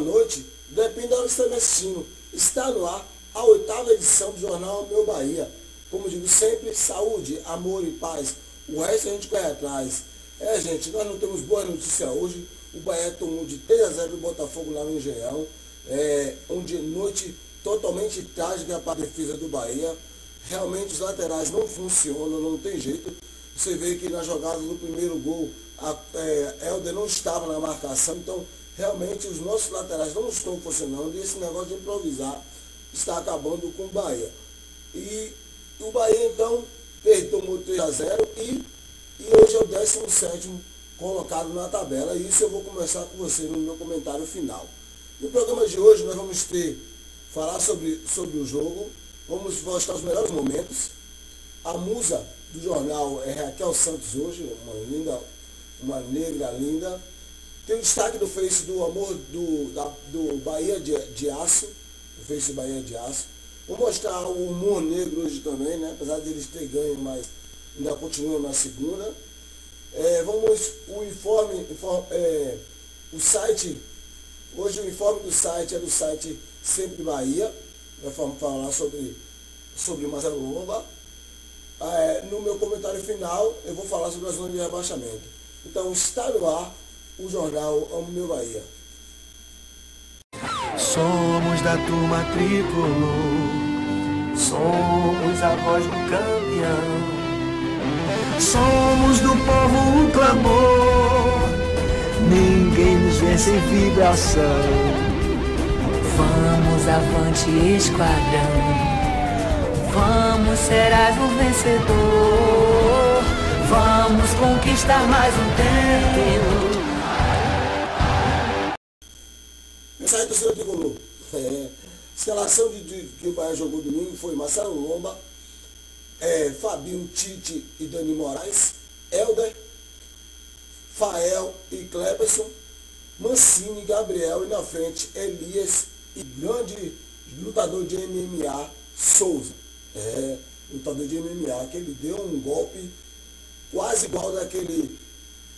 boa noite, depende da hora que você está me assistindo. Está no ar a 8ª edição do Jornal Meu Bahia. Como digo sempre, saúde, amor e paz. O resto a gente corre atrás. Gente, nós não temos boa notícia hoje. O Bahia tomou de 3-0 do Botafogo lá no Engenhão. Onde noite totalmente trágica para a defesa do Bahia. Realmente os laterais não funcionam, não tem jeito. Você vê que na jogada do primeiro gol, Helder não estava na marcação, então realmente os nossos laterais não estão funcionando e esse negócio de improvisar está acabando com o Bahia. E o Bahia então tomou 3-0 e hoje é o 17º colocado na tabela, e isso eu vou conversar com você no meu comentário final. No programa de hoje nós vamos falar sobre o jogo, vamos mostrar os melhores momentos. A musa do jornal é Raquel Santos hoje, uma negra linda. Tem o destaque do Face do Amor do Bahia de Aço, o Face do Bahia de Aço. Vou mostrar o humor negro hoje também, né? Apesar de eles terem ganho, mas ainda continuam na segunda. O site, hoje o informe do site é do site Sempre Bahia. Vamos falar sobre Marcelo Lomba. No meu comentário final, eu vou falar sobre a zona de rebaixamento. Então, está no ar o jornal Amo Meu Bahia. Somos da turma tricolor, somos a voz do campeão, somos do povo o clamor, ninguém nos vê sem vibração. Vamos avante, esquadrão, vamos ser o vencedor, vamos conquistar mais um tempo. Mensagem do senhor tricolor. Escalação que o Bahia jogou domingo foi Marcelo Lomba, Fabinho, Tite e Dani Moraes, Helder, Fael e Cleberson, Mancini, Gabriel e na frente Elias e grande lutador de MMA, Souza. Lutador de MMA, que ele deu um golpe quase igual daquele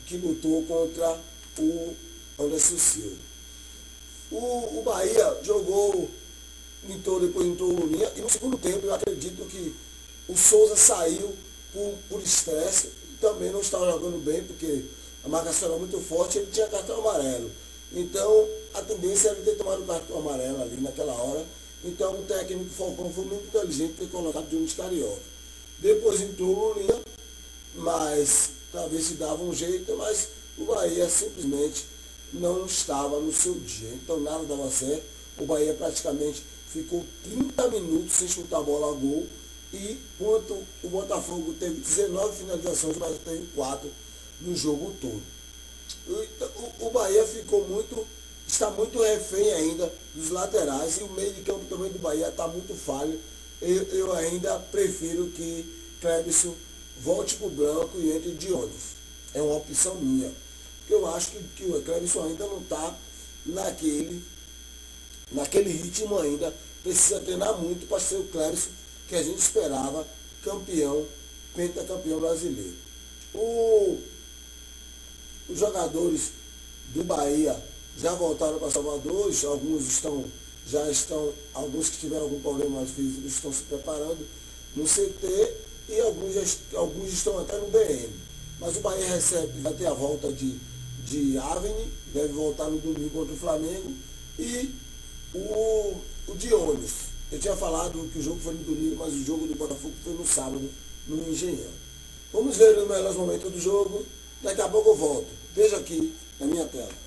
que lutou contra o Anderson Silva. O Bahia jogou, depois entrou o Lulinha, e no segundo tempo eu acredito que o Souza saiu por estresse, e também não estava jogando bem, porque a marcação era muito forte, ele tinha cartão amarelo. Então a tendência era ele ter tomado o cartão amarelo ali naquela hora. Então o técnico Falcão foi muito inteligente ter colocado Jones Carioca. Depois entrou o Lulinha, mas para ver se dava um jeito, mas o Bahia simplesmente não estava no seu dia. Então nada dava certo. O Bahia praticamente ficou 30 minutos sem chutar a bola a gol, e enquanto o Botafogo teve 19 finalizações, mas teve 4 no jogo todo. O Bahia está muito refém ainda dos laterais, e o meio de campo também do Bahia está muito falho. Eu ainda prefiro que Cleberson volte para o branco e entre Dionis. É uma opção minha. Porque eu acho que o Cleberson ainda não está naquele ritmo ainda. Precisa treinar muito para ser o Cleberson que a gente esperava, pentacampeão brasileiro. Os jogadores do Bahia já voltaram para Salvador, alguns que tiveram algum problema físico estão se preparando no CT, e alguns estão até no BM. Mas o Bahia vai ter a volta de Avni, deve voltar no domingo contra o Flamengo, e o Dionis. Eu tinha falado que o jogo foi no domingo, mas o jogo do Botafogo foi no sábado, no Engenhão. Vamos ver os melhores momentos do jogo. Daqui a pouco eu volto. Veja aqui na minha tela.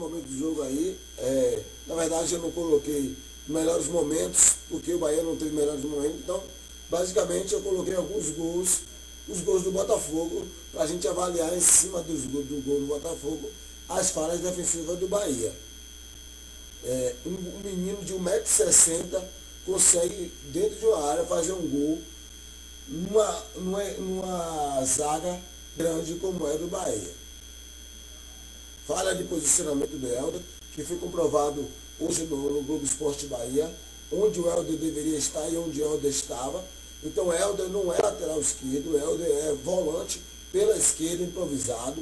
desenvolvimento do jogo aí. Na verdade eu não coloquei melhores momentos, porque o Bahia não teve melhores momentos, então basicamente eu coloquei alguns gols, os gols do Botafogo, para a gente avaliar em cima do gol do Botafogo as falhas defensivas do Bahia. Um menino de 1,60 m consegue, dentro de uma área, fazer um gol numa zaga grande como é do Bahia. Falha de posicionamento do Helder, que foi comprovado hoje no Globo Esporte Bahia, onde o Helder deveria estar e onde o Helder estava. Então o Helder não é lateral esquerdo, o Helder é volante pela esquerda, improvisado.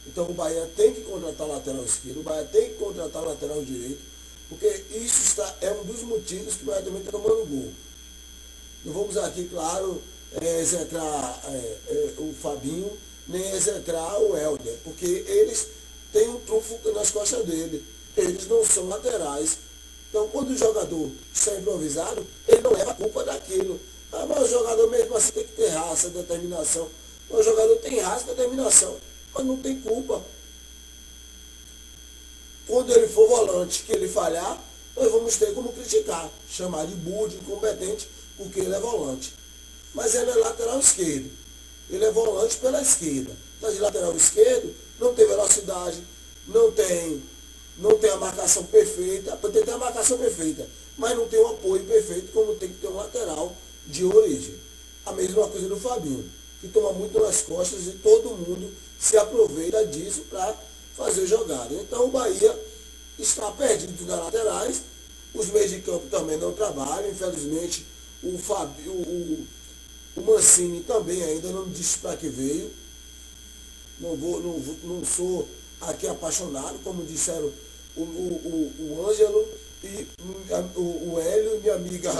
Então o Bahia tem que contratar lateral esquerdo, o Bahia tem que contratar lateral direito, porque isso é um dos motivos que o Bahia também está tomando gol. Não vamos aqui, claro, execrar o Fabinho, nem execrar o Helder, porque eles têm um trunfo nas costas dele. Eles não são laterais. Então, quando o jogador está improvisado, ele não leva a culpa daquilo. Mas o jogador mesmo assim tem que ter raça, determinação. O jogador tem raça e determinação, mas não tem culpa. Quando ele for volante, que ele falhar, nós vamos ter como criticar, chamar de burro, de incompetente, porque ele é volante. Mas ele é lateral esquerdo. Ele é volante pela esquerda. Mas de lateral esquerdo, não tem velocidade, não tem a marcação perfeita. Pode ter a marcação perfeita, mas não tem o apoio perfeito como tem que ter um lateral de origem. A mesma coisa do Fabinho, que toma muito nas costas e todo mundo se aproveita disso para fazer jogada. Então o Bahia está perdido nas laterais, os meios de campo também não trabalham, infelizmente o Mancini também ainda não disse para que veio. Não sou aqui apaixonado, como disseram o Ângelo e o Hélio e minha amiga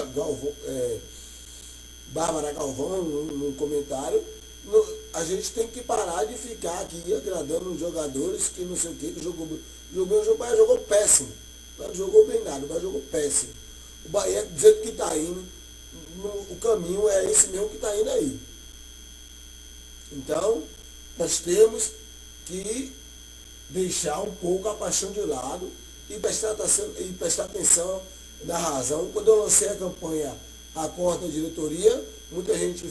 Bárbara Galvão num comentário. A gente tem que parar de ficar aqui agradando os jogadores que não sei o que o Bahia jogou péssimo. Não jogou bem nada, mas jogou péssimo. O Bahia, do jeito que está indo, o caminho é esse mesmo que está indo aí. Então, nós temos que deixar um pouco a paixão de lado e prestar atenção na razão. Quando eu lancei a campanha Acorda a Diretoria, muita gente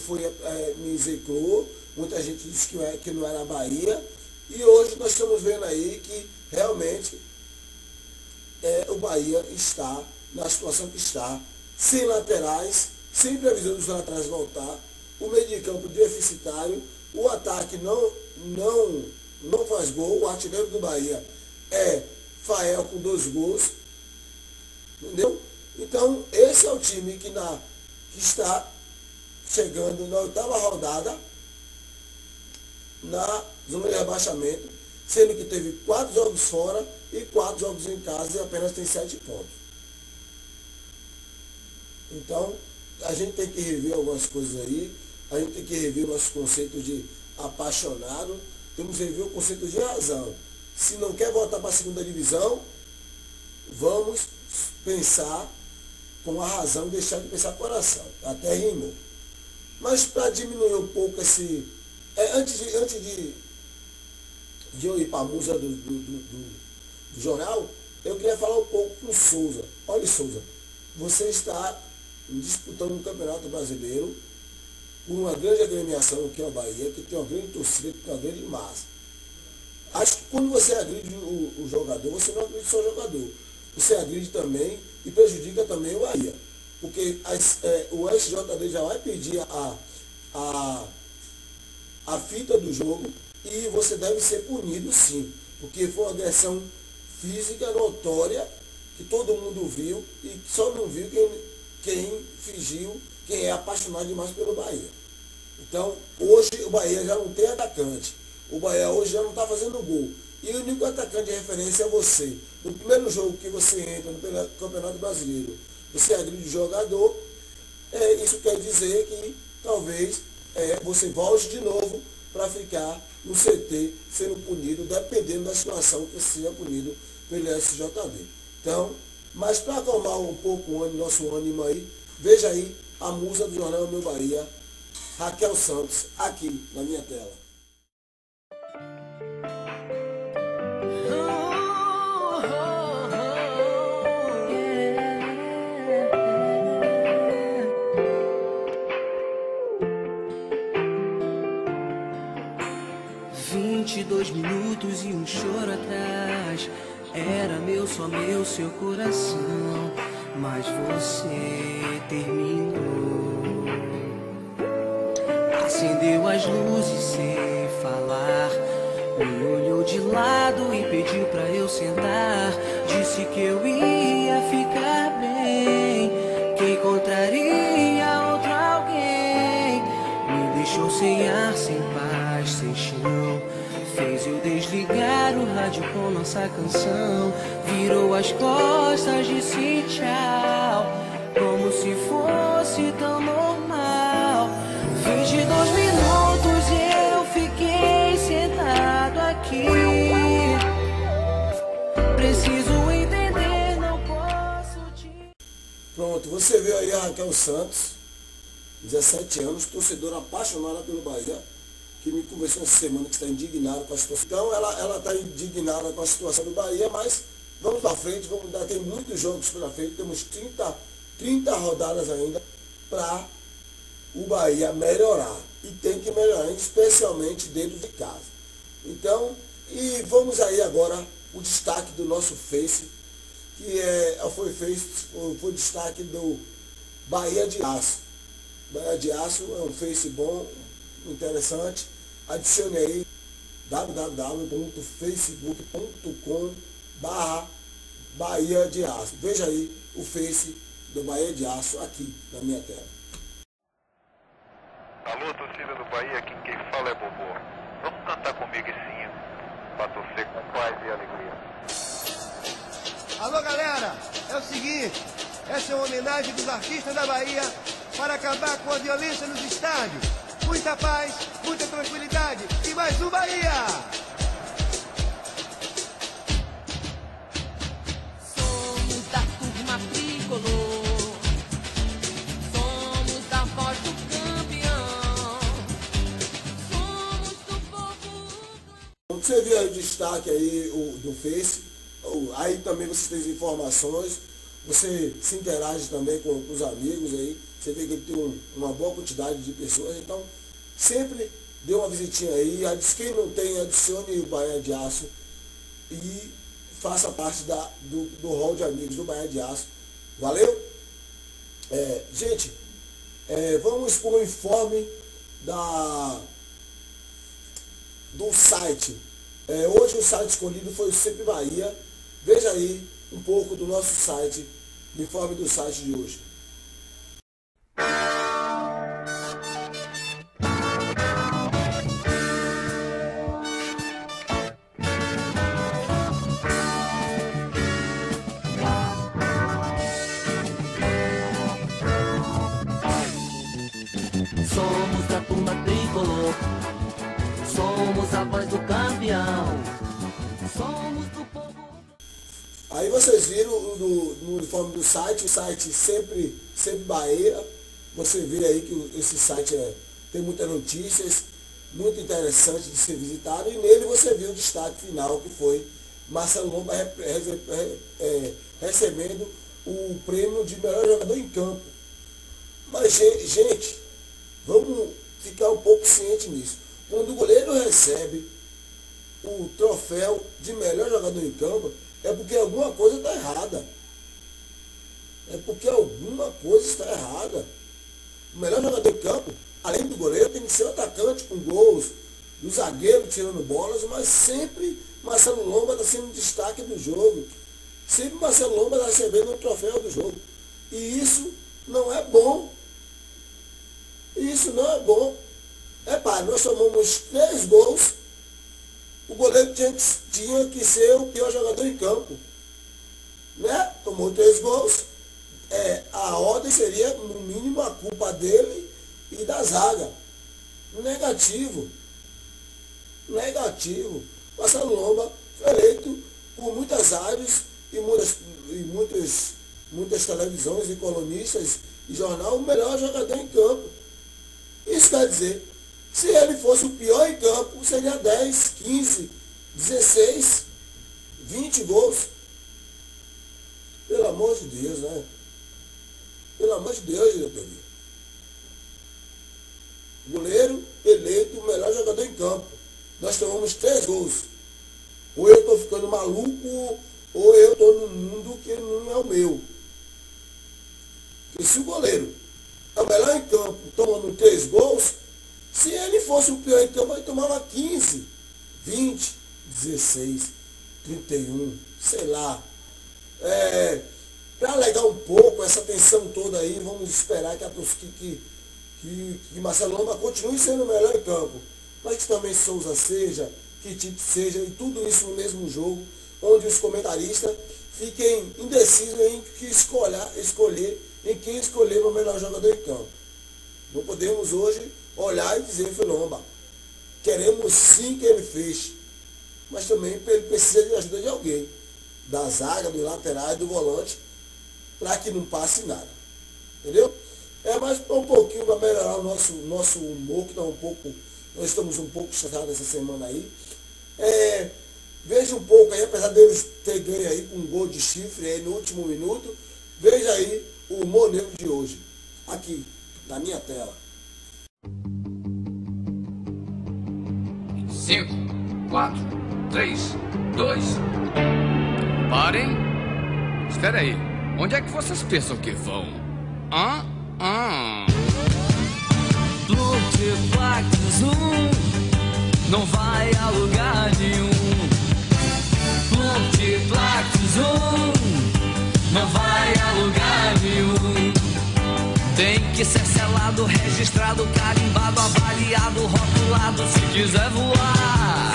me execrou, muita gente disse que não era Bahia, e hoje nós estamos vendo aí que realmente o Bahia está na situação que está, sem laterais, sem previsão dos laterais voltar, o meio de campo deficitário, o ataque não faz gol, o artilheiro do Bahia é Fael com 2 gols, entendeu? Então esse é o time que está chegando na 8ª rodada na zona de rebaixamento, sendo que teve 4 jogos fora e 4 jogos em casa e apenas tem 7 pontos. Então, a gente tem que rever algumas coisas aí, a gente tem que rever o nosso conceito de apaixonado, temos que rever o conceito de razão. Se não quer voltar para a 2ª divisão, vamos pensar com a razão, deixar de pensar com o coração. Até rimou. Mas para diminuir um pouco esse... Antes de eu ir para a musa do jornal, eu queria falar um pouco com o Souza. Olha, Souza, você está disputando um campeonato brasileiro por uma grande agremiação, que é o Bahia, que tem uma grande torcida, que tem uma grande massa. Acho que quando você agride o jogador, você não agride só o jogador. Você agride também e prejudica também o Bahia. Porque o SJD já vai pedir a fita do jogo e você deve ser punido sim. Porque foi uma agressão física notória que todo mundo viu e só não viu quem fingiu, quem é apaixonado demais pelo Bahia. Então, hoje o Bahia já não tem atacante. O Bahia hoje já não está fazendo gol. E o único atacante de referência é você. No primeiro jogo que você entra no Campeonato Brasileiro, você agride o jogador, isso quer dizer que talvez você volte de novo para ficar no CT sendo punido, dependendo da situação que você seja punido pelo SJD. Então, mas para acalmar um pouco o nosso ânimo aí, veja aí a musa do Jornal Meu Bahia, Raquel Santos, aqui na minha tela. Era meu, só meu, seu coração, mas você terminou. Acendeu as luzes sem falar, me olhou de lado e pediu pra eu sentar. Disse que eu ia ficar bem, que encontraria outro alguém. Me deixou sem ar, sem paz, sem chão. Fez eu desligar o rádio com nossa canção. Virou as costas, disse tchau, como se fosse tão normal. 22 minutos e eu fiquei sentado aqui. Preciso entender, não posso te... Pronto, você viu aí a Raquel Santos, 17 anos, torcedora apaixonada pelo Bahia, que me conversou essa semana que está indignada com a situação. Então ela está indignada com a situação do Bahia, mas vamos para frente, vamos dar, tem muitos jogos pela frente, temos 30 rodadas ainda para o Bahia melhorar. E tem que melhorar, especialmente dentro de casa. Então, e vamos aí agora o destaque do nosso Face, que foi destaque do Bahia de Aço. Bahia de Aço é um Face bom, interessante. Adicione aí www.facebook.com/Bahia de Aço. Veja aí o Face do Bahia de Aço aqui na minha tela. Alô, torcida do Bahia, aqui quem fala é Bobô. Vamos cantar comigo esse hino para torcer com paz e alegria. Alô, galera, é o seguinte, essa é uma homenagem dos artistas da Bahia para acabar com a violência nos estádios. Muita paz, muita tranquilidade e mais um Bahia! Somos da turma tricolor, somos a voz do campeão, somos do povo. Você viu aí o destaque aí do Face, aí também você tem as informações, você se interage também com os amigos aí, você vê que tem uma boa quantidade de pessoas, então sempre dê uma visitinha aí, quem não tem, adicione o Bahia de Aço e faça parte do hall de amigos do Bahia de Aço. Valeu? Gente, vamos para o informe do site. Hoje o site escolhido foi o Sempre Bahia. Veja aí um pouco do nosso site, o informe do site de hoje. Somos da turma tricolor, somos a voz do campeão, somos do povo. Aí vocês viram no uniforme do site, o site sempre Bahia. Você vê aí que esse site tem muitas notícias, muito interessante de ser visitado, e nele você viu o destaque final, que foi Marcelo Lomba recebendo o prêmio de melhor jogador em campo. Mas, gente, vamos ficar um pouco ciente nisso. Quando o goleiro recebe o troféu de melhor jogador em campo, é porque alguma coisa está errada. É porque alguma coisa está errada. O melhor jogador em campo, além do goleiro, tem que ser o atacante com gols, o zagueiro tirando bolas, mas sempre Marcelo Lomba está sendo destaque do jogo. Sempre Marcelo Lomba está recebendo o troféu do jogo. E isso não é bom. Isso não é bom. Nós tomamos 3 gols. O goleiro tinha que ser o pior jogador em campo. Né? Tomou 3 gols. A ordem seria, no mínimo, a culpa dele e da zaga. Negativo. Marcelo Lomba foi eleito por muitas áreas e muitas televisões e colunistas e jornal o melhor jogador em campo. Isso quer dizer, se ele fosse o pior em campo, seria 10, 15, 16, 20 gols. Pelo amor de Deus, né? Pelo amor de Deus, diretoria. Goleiro eleito o melhor jogador em campo. Nós tomamos 3 gols. Ou eu estou ficando maluco, ou eu estou num mundo que não é o meu. Porque se o goleiro é o melhor em campo, tomando 3 gols, se ele fosse o pior em campo, ele tomava 15, 20, 16, 31, sei lá. Para alegar um pouco essa tensão toda aí, vamos esperar que Marcelo Lomba continue sendo o melhor em campo. Mas que também Souza seja, que Tite seja, e tudo isso no mesmo jogo, onde os comentaristas fiquem indecisos em quem escolher o melhor jogador em campo. Não podemos hoje olhar e dizer foi Lomba. Queremos sim que ele feche, mas também ele precisa de ajuda de alguém, da zaga, do lateral e do volante, para que não passe nada. Entendeu? Mas um pouquinho para melhorar o nosso humor, que nós estamos um pouco chateados essa semana aí. Veja um pouco aí, apesar deles ter ganho aí com um gol de chifre aí no último minuto, veja aí o humor negro de hoje, aqui, na minha tela. 5, 4, 3, 2. Parem! Espera aí, onde é que vocês pensam que vão? Multiplac Zoom não vai a lugar nenhum. Multiplac Zoom não vai a lugar nenhum. Tem que ser selado, registrado, carimbado, avaliado, rotulado se quiser voar.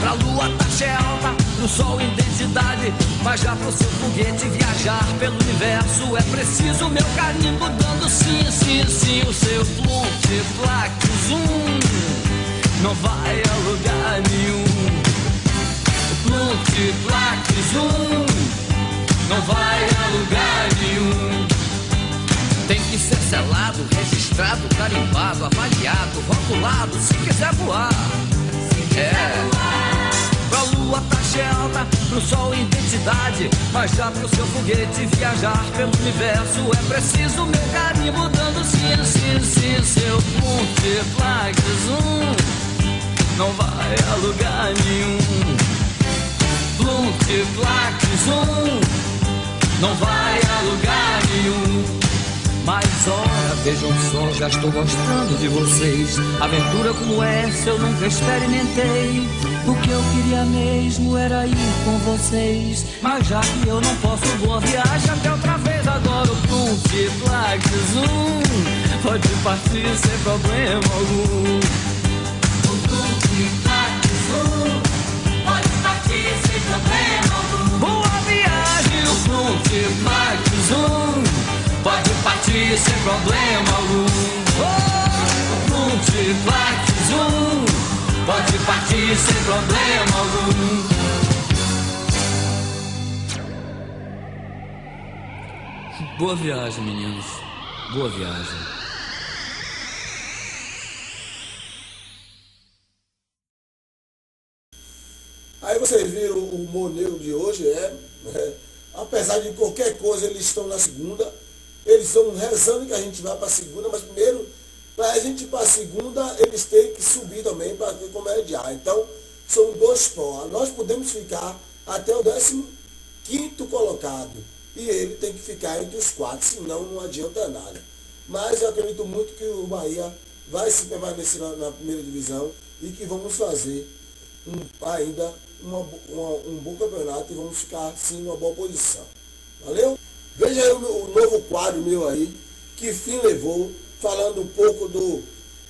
Pra lua taxa é alta, pro sol intensidade, mas já pro seu foguete viajar pelo universo é preciso meu carimbo dando sim, sim, sim. O seu Multiplac Zoom não vai a lugar nenhum. Multiplac Zoom não vai a lugar nenhum. Tem que ser selado, registrado, carimbado, avaliado, rotulado se quiser voar. Pra lua taxa é alta, pro sol intensidade, mas já pro seu foguete viajar pelo universo é preciso meu carimbo dando sim, sim, sim. Seu Multiplac Zoom não vai a lugar nenhum. Multiplac Zoom não vai a lugar nenhum. Mas ora, vejam só, já estou gostando de vocês. Aventura como essa eu nunca experimentei. O que eu queria mesmo era ir com vocês. Mas já que eu não posso, boa viagem até outra vez. Agora o Multiplac Zoom pode partir sem problema algum. O Multiplac Zoom pode partir sem problema algum. Boa viagem, o Multiplac Zoom pode partir sem problema algum. O Multiplac Zoom pode partir sem problema algum. Boa viagem, meninos. Boa viagem. Aí vocês viram o humor negro de hoje, apesar de qualquer coisa, eles estão na segunda. Eles estão rezando que a gente vá para a segunda, mas primeiro, para a gente ir para a segunda, eles têm que subir também para ver como é de ar. Então, são 2 prós. Nós podemos ficar até o 15º colocado. E ele tem que ficar entre os 4, senão não adianta nada. Mas eu acredito muito que o Bahia vai se permanecer na primeira divisão e que vamos fazer ainda um bom campeonato e vamos ficar sim numa boa posição. Valeu? Veja aí o novo quadro meu aí, que fim levou, falando um pouco do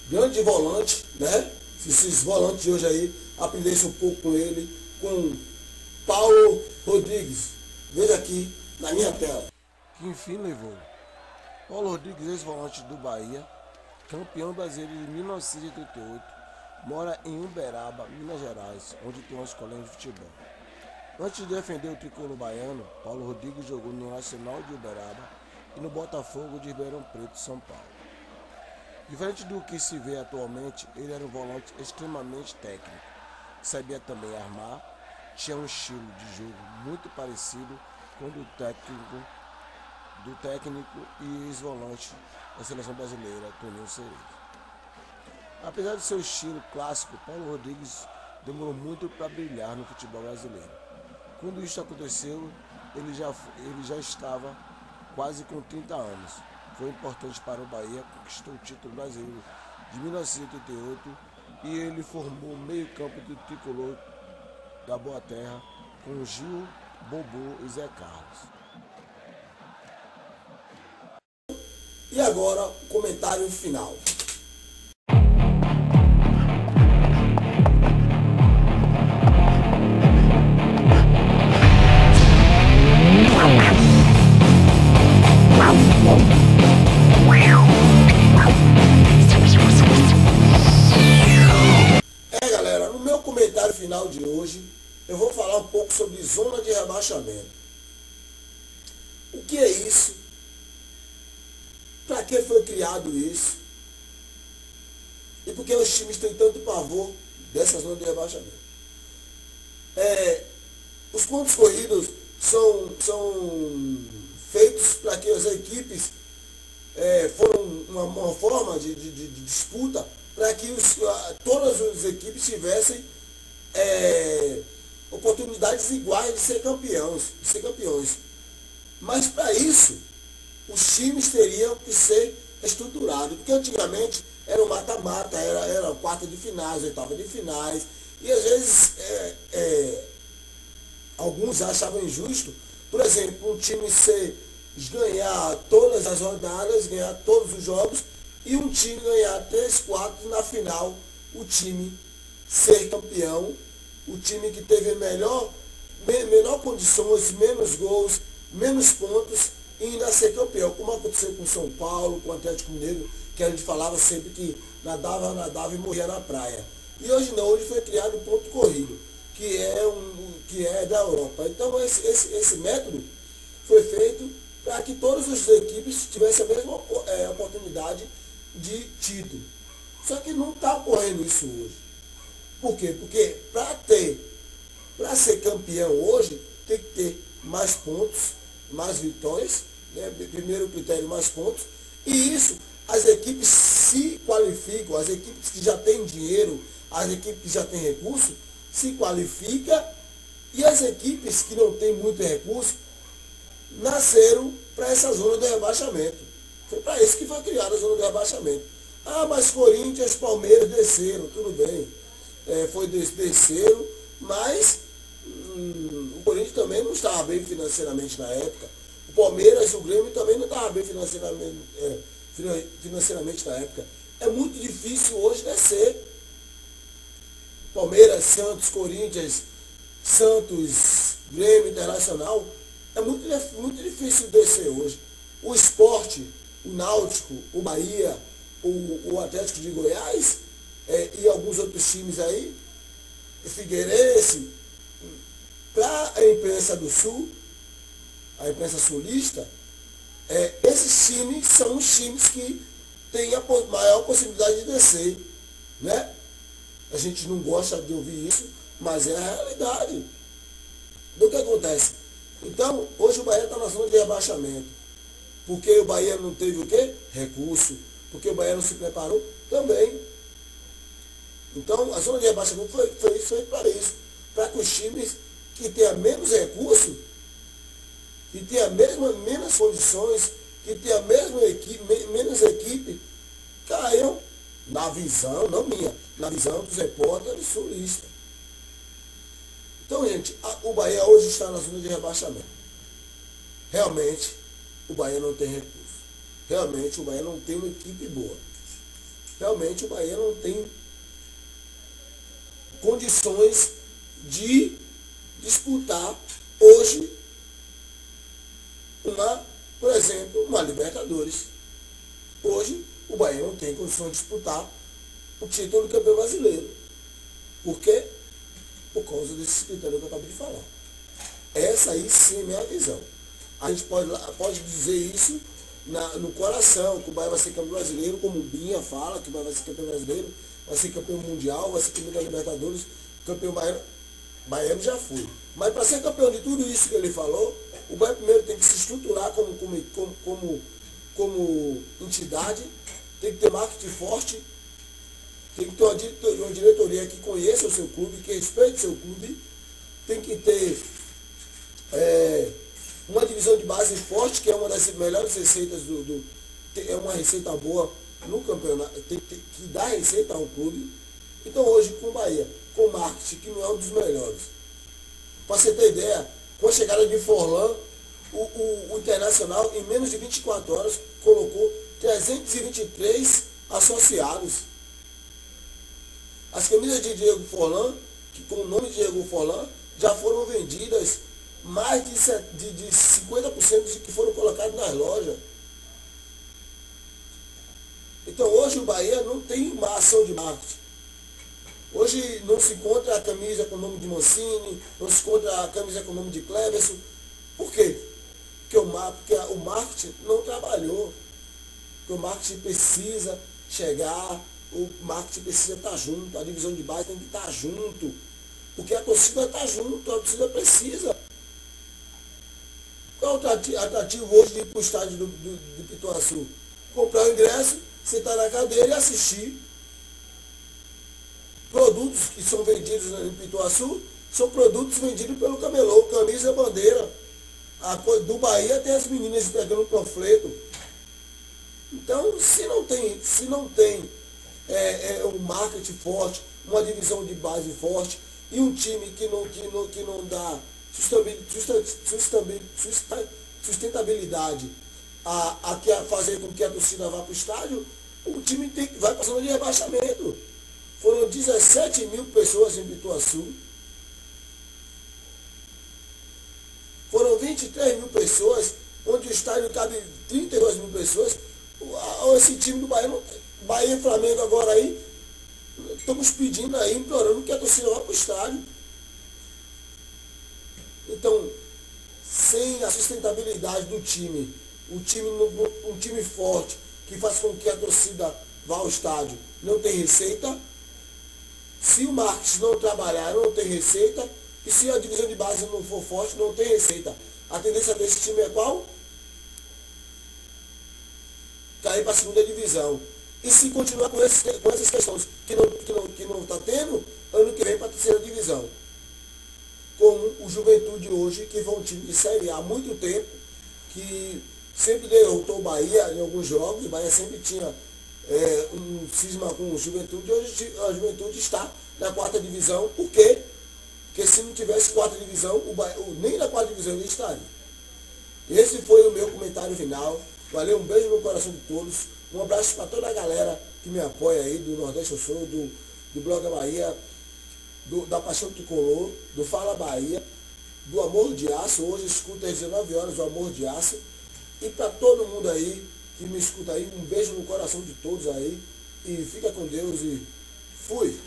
grande volante, né? Esses volantes de hoje aí, aprendesse um pouco com ele, com Paulo Rodrigues. Veja aqui na minha tela. Que enfim levou. Paulo Rodrigues, ex-volante do Bahia, campeão brasileiro de 1988, mora em Uberaba, Minas Gerais, onde tem uma escolinha de futebol. Antes de defender o tricolor baiano, Paulo Rodrigues jogou no Nacional de Uberaba e no Botafogo de Ribeirão Preto, São Paulo. Diferente do que se vê atualmente, ele era um volante extremamente técnico, sabia também armar, tinha um estilo de jogo muito parecido com o do técnico e ex-volante da seleção brasileira, Toninho Cerezo. Apesar de seu estilo clássico, Paulo Rodrigues demorou muito para brilhar no futebol brasileiro. Quando isso aconteceu, ele já estava quase com 30 anos. Foi importante para o Bahia, conquistou o título brasileiro de 1988 e ele formou o meio-campo do tricolor da Boa Terra com Gil, Bobô e Zé Carlos. E agora, o comentário final. Galera, no meu comentário final de hoje, eu vou falar um pouco sobre zona de rebaixamento. O que é isso? Para que foi criado isso? E por que os times têm tanto pavor dessa zona de rebaixamento? Os pontos corridos são feitos para que as equipes foram uma forma de disputa para que todas as equipes tivessem oportunidades iguais de ser campeões. Mas para isso, os times teriam que ser estruturados, porque antigamente era o mata-mata, era quarta de finais, oitava de finais, e às vezes alguns achavam injusto, por exemplo, um time ganhar todas as rodadas, ganhar todos os jogos, e um time ganhar 3 quartos na final, o time ser campeão, o time que teve menor condições, menos gols, menos pontos, e ainda ser campeão, como aconteceu com São Paulo, com o Atlético Mineiro, que a gente falava sempre que nadava e morria na praia. E hoje não, hoje foi criado o ponto corrido, que é da Europa. Então esse método foi feito para que todas as equipes tivessem a mesma oportunidade de título. Só que não está ocorrendo isso hoje. Por quê? Porque para ser campeão hoje, tem que ter mais pontos, mais vitórias, né? Primeiro critério, mais pontos, e isso, as equipes se qualificam, as equipes que já têm dinheiro, as equipes que já têm recurso, se qualificam, e as equipes que não têm muito recurso, nasceram para essa zona de rebaixamento. Foi para isso que foi criada a zona de rebaixamento. Ah, mas Corinthians, Palmeiras desceram, tudo bem. Desceram, mas o Corinthians também não estava bem financeiramente na época. O Palmeiras e o Grêmio também não estavam bem financeiramente na época. É muito difícil hoje descer. Palmeiras, Santos, Corinthians, Santos, Grêmio, Internacional, é muito difícil descer hoje. O Sport, o Náutico, o Bahia, o Atlético de Goiás e alguns outros times aí, o Figueirense, para a imprensa do Sul, a imprensa sulista, esses times são os times que têm a maior possibilidade de descer, né? A gente não gosta de ouvir isso, mas é a realidade do que acontece. Então, hoje o Bahia está na zona de rebaixamento. Porque o Bahia não teve o quê? Recurso. Porque o Bahia não se preparou também. Então, a zona de rebaixamento foi para isso. Para que os times que tenham menos recurso, que tenham menos condições, que tenham menos equipe, caiam na visão, não minha, na visão dos repórteres sulistas. Então, gente, o Bahia hoje está na zona de rebaixamento. Realmente, o Bahia não tem recurso. Realmente, o Bahia não tem uma equipe boa. Realmente, o Bahia não tem condições de disputar hoje por exemplo, uma Libertadores. Hoje, o Bahia não tem condições de disputar o título do campeão brasileiro. Por quê? Por causa desse critério que eu acabei de falar. Essa aí sim é a minha visão. A gente pode dizer isso no coração, que o Bahia vai ser campeão brasileiro, como o Binha fala, que o Bahia vai ser campeão brasileiro, vai ser campeão mundial, vai ser campeão da Libertadores, campeão baiano já foi. Mas para ser campeão de tudo isso que ele falou, o Bahia primeiro tem que se estruturar como entidade, tem que ter marketing forte, tem que ter uma diretoria que conheça o seu clube, que respeite o seu clube, tem que ter divisão de base forte, que é uma das melhores receitas é uma receita boa no campeonato, que dá receita ao clube. Então hoje com o Bahia, com marketing, que não é um dos melhores. Para você ter ideia, com a chegada de Forlan, o Internacional, em menos de 24 horas, colocou 323 associados. As camisas de Diego Forlan, que com o nome de Diego Forlan, já foram vendidas mais de 50% de que foram colocados nas lojas. Então hoje o Bahia não tem uma ação de marketing. Hoje não se encontra a camisa com o nome de Mancini, não se encontra a camisa com o nome de Cleverson. Por quê? Porque o marketing não trabalhou. Porque o marketing precisa chegar, o marketing precisa estar junto, a divisão de base tem que estar junto. Porque a torcida está junto, a torcida precisa. Qual é o atrativo hoje de ir para o estádio de Pituaçu? Comprar o ingresso, sentar na cadeira e assistir. Produtos que são vendidos em Pituaçu são produtos vendidos pelo camelô, camisa e bandeira. Do Bahia tem as meninas entregando panfleto. Então, se não tem um marketing forte, uma divisão de base forte e um time que não dá sustentabilidade a fazer com que a torcida vá para o estádio, o time vai passando de rebaixamento. Foram 17 mil pessoas em Pituaçu. Foram 23 mil pessoas, onde o estádio cabe 32 mil pessoas. Esse time do Bahia, Bahia e Flamengo agora aí, estamos pedindo aí, implorando que a torcida vá para o estádio. Então, sem a sustentabilidade do time, um time forte, que faz com que a torcida vá ao estádio, não tem receita. Se o marketing não trabalhar, não tem receita. E se a divisão de base não for forte, não tem receita. A tendência desse time é qual? Cair para a segunda divisão. E se continuar com essas questões que não está tendo, ano que vem para a terceira divisão. Como o Juventude hoje, que foi um time de Série A há muito tempo, que sempre derrotou o Bahia em alguns jogos. O Bahia sempre tinha um cisma com o Juventude. Hoje a Juventude está na quarta divisão. Por quê? Porque se não tivesse quarta divisão, nem na quarta divisão ele estaria. Esse foi o meu comentário final. Valeu, um beijo no coração de todos. Um abraço para toda a galera que me apoia aí, do Nordeste Eu Sou, do Blog da Bahia, da Paixão Tricolor, do Fala Bahia, do Amor de Aço. Hoje escuta às 19 horas o Amor de Aço. E para todo mundo aí que me escuta aí, um beijo no coração de todos aí. E fica com Deus e fui!